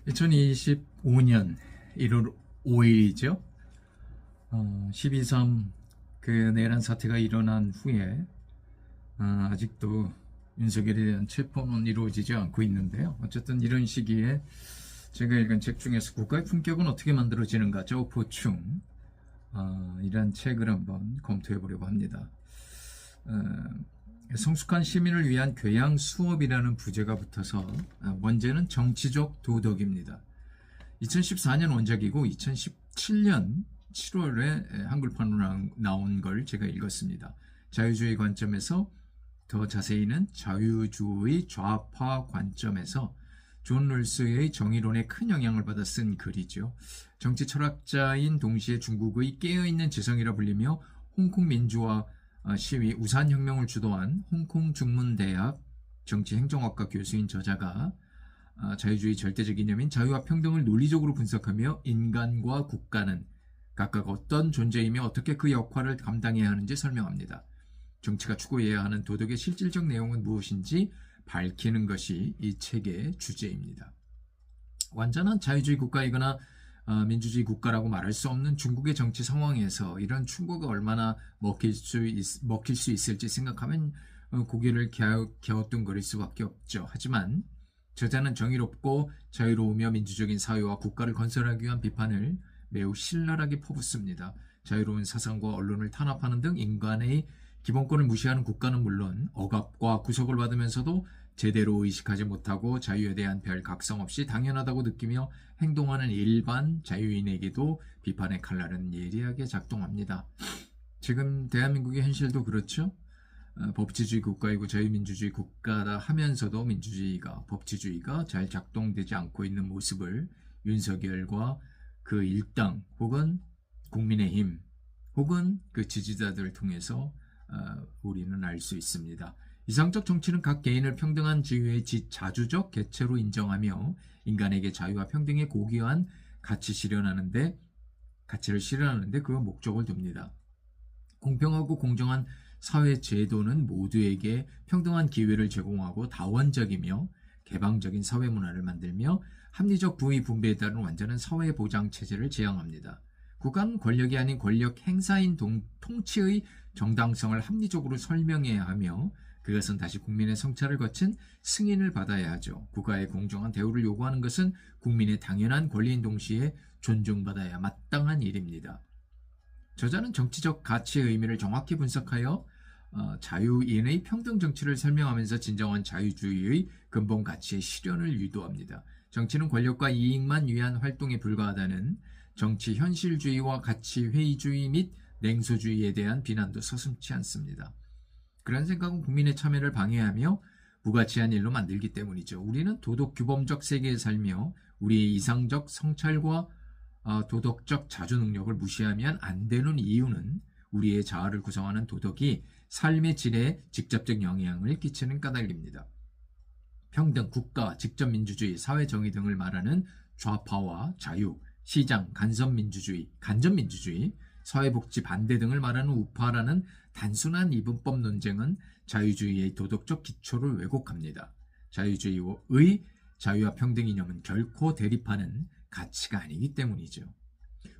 2025년 1월 5일이죠. 12.3 그 내란 사태가 일어난 후에 아직도 윤석열에 대한 체포는 이루어지지 않고 있는데요. 어쨌든 이런 시기에 제가 읽은 책 중에서 국가의 품격은 어떻게 만들어지는가, 저 보충 이런 책을 한번 검토해 보려고 합니다. 성숙한 시민을 위한 교양 수업이라는 부제가 붙어서 원제는 정치적 도덕입니다. 2014년 원작이고 2017년 7월에 한글판으로 나온 걸 제가 읽었습니다. 자유주의 관점에서, 더 자세히는 자유주의 좌파 관점에서 존 롤스의 정의론에 큰 영향을 받아 쓴 글이죠. 정치 철학자인 동시에 중국의 깨어있는 지성이라 불리며 홍콩 민주화 시위 우산혁명을 주도한 홍콩 중문대학 정치행정학과 교수인 저자가 자유주의 절대적 이념인 자유와 평등을 논리적으로 분석하며 인간과 국가는 각각 어떤 존재이며 어떻게 그 역할을 감당해야 하는지 설명합니다. 정치가 추구해야 하는 도덕의 실질적 내용은 무엇인지 밝히는 것이 이 책의 주제입니다. 완전한 자유주의 국가이거나 민주주의 국가라고 말할 수 없는 중국의 정치 상황에서 이런 충고가 얼마나 먹힐 수 있을지 생각하면 고개를 갸우뚱거릴 수밖에 없죠. 하지만 저자는 정의롭고 자유로우며 민주적인 사회와 국가를 건설하기 위한 비판을 매우 신랄하게 퍼붓습니다. 자유로운 사상과 언론을 탄압하는 등 인간의 기본권을 무시하는 국가는 물론 억압과 구속을 받으면서도 제대로 의식하지 못하고 자유에 대한 별 각성 없이 당연하다고 느끼며 행동하는 일반 자유인에게도 비판의 칼날은 예리하게 작동합니다. 지금 대한민국의 현실도 그렇죠. 법치주의 국가이고 자유민주주의 국가다 하면서도 민주주의가, 법치주의가 잘 작동되지 않고 있는 모습을 윤석열과 그 일당 혹은 국민의힘 혹은 그 지지자들을 통해서 우리는 알 수 있습니다. 이상적 정치는 각 개인을 평등한 지위의 자주적 개체로 인정하며 인간에게 자유와 평등의 고귀한 가치를 실현하는데 그 목적을 둡니다. 공평하고 공정한 사회 제도는 모두에게 평등한 기회를 제공하고 다원적이며 개방적인 사회 문화를 만들며 합리적 부의 분배에 따른 완전한 사회 보장 체제를 지향합니다. 국가는 권력이 아닌 권력 행사인 통치의 정당성을 합리적으로 설명해야 하며 그것은 다시 국민의 성찰을 거친 승인을 받아야 하죠. 국가의 공정한 대우를 요구하는 것은 국민의 당연한 권리인 동시에 존중받아야 마땅한 일입니다. 저자는 정치적 가치의 의미를 정확히 분석하여 자유인의 평등 정치를 설명하면서 진정한 자유주의의 근본 가치의 실현을 유도합니다. 정치는 권력과 이익만 위한 활동에 불과하다는 정치 현실주의와 가치 회의주의 및 냉소주의에 대한 비난도 서슴지 않습니다. 그런 생각은 국민의 참여를 방해하며 무가치한 일로 만들기 때문이죠. 우리는 도덕 규범적 세계에 살며 우리의 이상적 성찰과 도덕적 자주 능력을 무시하면 안 되는 이유는 우리의 자아를 구성하는 도덕이 삶의 질에 직접적 영향을 끼치는 까닭입니다. 평등, 국가, 직접민주주의, 사회정의 등을 말하는 좌파와 자유, 시장, 간접민주주의, 사회복지 반대 등을 말하는 우파라는 단순한 이분법 논쟁은 자유주의의 도덕적 기초를 왜곡합니다. 자유주의의 자유와 평등 이념은 결코 대립하는 가치가 아니기 때문이죠.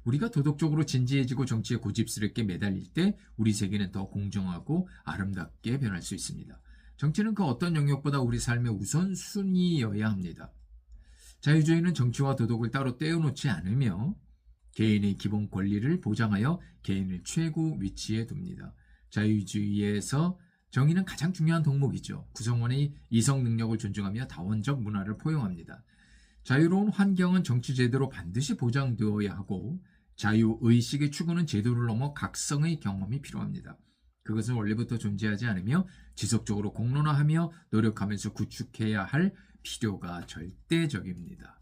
우리가 도덕적으로 진지해지고 정치에 고집스럽게 매달릴 때 우리 세계는 더 공정하고 아름답게 변할 수 있습니다. 정치는 그 어떤 영역보다 우리 삶의 우선순위여야 합니다. 자유주의는 정치와 도덕을 따로 떼어놓지 않으며 개인의 기본 권리를 보장하여 개인을 최고 위치에 둡니다. 자유주의에서 정의는 가장 중요한 덕목이죠. 구성원의 이성 능력을 존중하며 다원적 문화를 포용합니다. 자유로운 환경은 정치 제도로 반드시 보장되어야 하고 자유의식의 추구는 제도를 넘어 각성의 경험이 필요합니다. 그것은 원래부터 존재하지 않으며 지속적으로 공론화하며 노력하면서 구축해야 할 필요가 절대적입니다.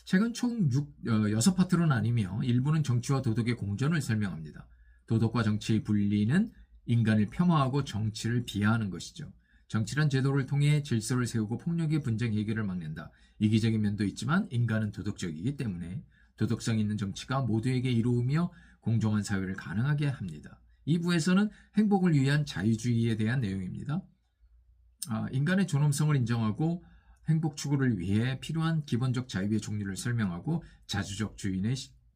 책은 총 6파트로 나뉘며 일부는 정치와 도덕의 공존을 설명합니다. 도덕과 정치의 분리는 인간을 폄하하고 정치를 비하하는 것이죠. 정치란 제도를 통해 질서를 세우고 폭력의 분쟁 해결을 막는다. 이기적인 면도 있지만 인간은 도덕적이기 때문에 도덕성 있는 정치가 모두에게 이로우며 공정한 사회를 가능하게 합니다. 2부에서는 행복을 위한 자유주의에 대한 내용입니다. 인간의 존엄성을 인정하고 행복 추구를 위해 필요한 기본적 자유의 종류를 설명하고 자주적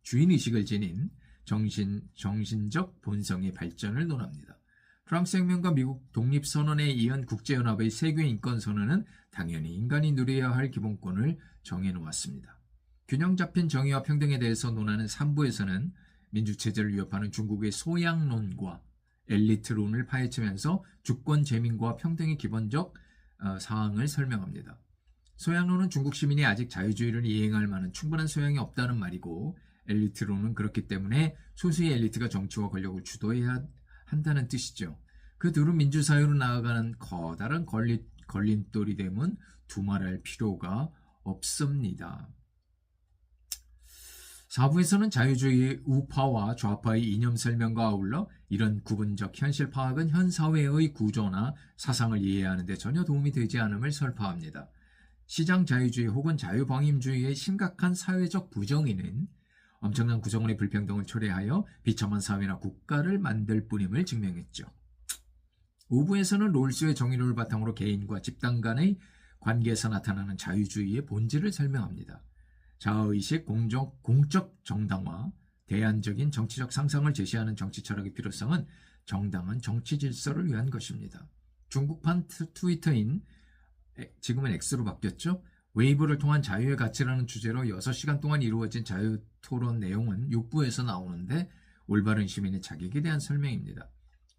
주인의식을 지닌 정신적 본성의 발전을 논합니다. 프랑스 혁명과 미국 독립선언에 이은 국제연합의 세계인권선언은 당연히 인간이 누려야 할 기본권을 정해놓았습니다. 균형 잡힌 정의와 평등에 대해서 논하는 3부에서는 민주체제를 위협하는 중국의 소양론과 엘리트론을 파헤치면서 주권 재민과 평등의 기본적 사항을 설명합니다. 소양론은 중국 시민이 아직 자유주의를 이행할 만한 충분한 소양이 없다는 말이고, 엘리트론은 그렇기 때문에 소수의 엘리트가 정치와 권력을 주도해야 한다는 뜻이죠. 그 둘은 민주사회로 나아가는 커다란 걸림돌이 되면 두말할 필요가 없습니다. 4부에서는 자유주의 우파와 좌파의 이념 설명과 아울러 이런 구분적 현실 파악은 현 사회의 구조나 사상을 이해하는 데 전혀 도움이 되지 않음을 설파합니다. 시장 자유주의 혹은 자유방임주의의 심각한 사회적 부정의는 엄청난 구성원의 불평등을 초래하여 비참한 사회나 국가를 만들 뿐임을 증명했죠. 5부에서는 롤스의 정의론을 바탕으로 개인과 집단 간의 관계에서 나타나는 자유주의의 본질을 설명합니다. 자아의식, 공적 정당화, 대안적인 정치적 상상을 제시하는 정치 철학의 필요성은 정당한 정치 질서를 위한 것입니다. 중국판 트위터인, 지금은 X로 바뀌었죠? 웨이브를 통한 자유의 가치라는 주제로 6시간 동안 이루어진 자유토론 내용은 6부에서 나오는데 올바른 시민의 자격에 대한 설명입니다.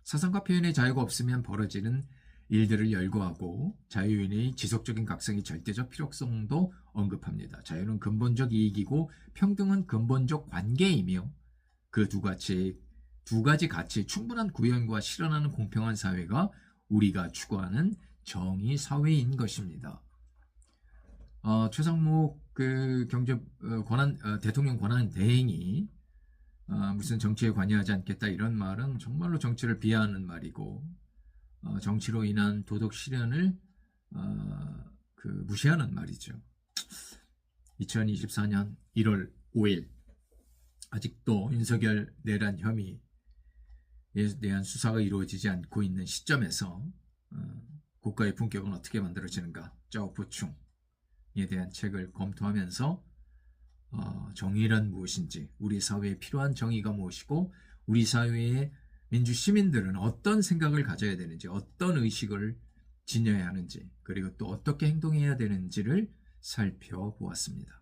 사상과 표현의 자유가 없으면 벌어지는 일들을 열거하고 자유인의 지속적인 각성의 절대적 필요성도 언급합니다. 자유는 근본적 이익이고 평등은 근본적 관계이며 그 두 가지 가치의 충분한 구현과 실현하는 공평한 사회가 우리가 추구하는 정의 사회인 것입니다. 최상목 대통령 권한 대행이 무슨 정치에 관여하지 않겠다 이런 말은 정말로 정치를 비하하는 말이고, 정치로 인한 도덕 실현을 무시하는 말이죠. 2024년 1월 5일 아직도 윤석열 내란 혐의에 대한 수사가 이루어지지 않고 있는 시점에서 국가의 품격은 어떻게 만들어지는가, 짜오포충에 대한 책을 검토하면서 정의란 무엇인지, 우리 사회에 필요한 정의가 무엇이고 우리 사회의 민주 시민들은 어떤 생각을 가져야 되는지, 어떤 의식을 지녀야 하는지, 그리고 또 어떻게 행동해야 되는지를 살펴보았습니다.